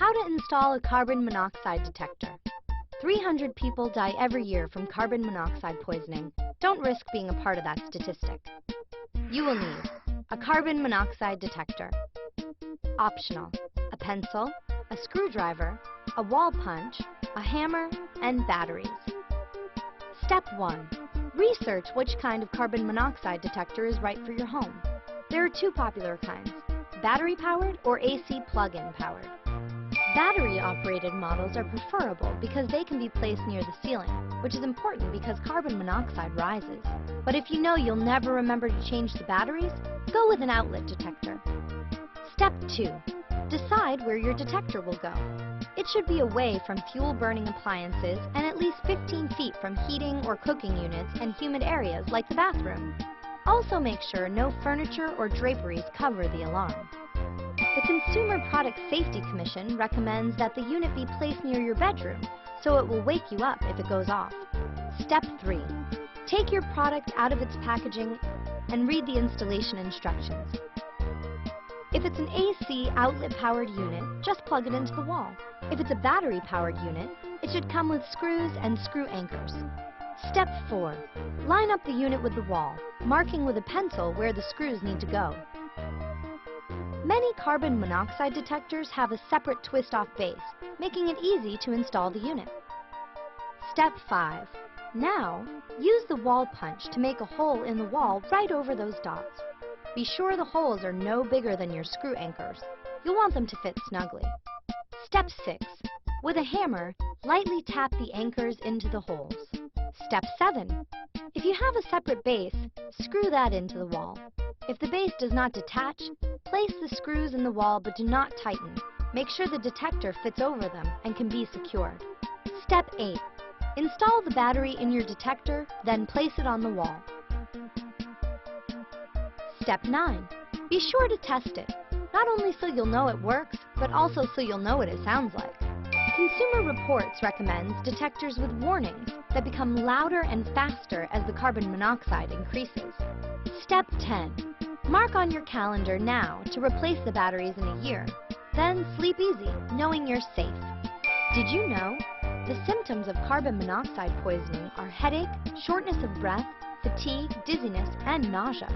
How to install a carbon monoxide detector. 300 people die every year from carbon monoxide poisoning. Don't risk being a part of that statistic. You will need a carbon monoxide detector. Optional: a pencil, a screwdriver, a wall punch, a hammer, and batteries. Step 1. Research which kind of carbon monoxide detector is right for your home. There are two popular kinds: battery-powered or AC plug-in powered. Battery-operated models are preferable because they can be placed near the ceiling, which is important because carbon monoxide rises. But if you know you'll never remember to change the batteries, go with an outlet detector. Step 2. Decide where your detector will go. It should be away from fuel-burning appliances and at least 15 feet from heating or cooking units and humid areas like the bathroom. Also make sure no furniture or draperies cover the alarm. The Consumer Product Safety Commission recommends that the unit be placed near your bedroom, so it will wake you up if it goes off. Step 3. Take your product out of its packaging and read the installation instructions. If it's an AC outlet-powered unit, just plug it into the wall. If it's a battery-powered unit, it should come with screws and screw anchors. Step 4. Line up the unit with the wall, marking with a pencil where the screws need to go. Many carbon monoxide detectors have a separate twist-off base, making it easy to install the unit. Step 5. Now, use the wall punch to make a hole in the wall right over those dots. Be sure the holes are no bigger than your screw anchors. You'll want them to fit snugly. Step 6. With a hammer, lightly tap the anchors into the holes. Step 7. If you have a separate base, screw that into the wall. If the base does not detach, place the screws in the wall but do not tighten. Make sure the detector fits over them and can be secured. Step 8. Install the battery in your detector, then place it on the wall. Step 9. Be sure to test it, not only so you'll know it works, but also so you'll know what it sounds like. Consumer Reports recommends detectors with warnings that become louder and faster as the carbon monoxide increases. Step 10. Mark on your calendar now to replace the batteries in a year. Then sleep easy, knowing you're safe. Did you know? The symptoms of carbon monoxide poisoning are headache, shortness of breath, fatigue, dizziness, and nausea.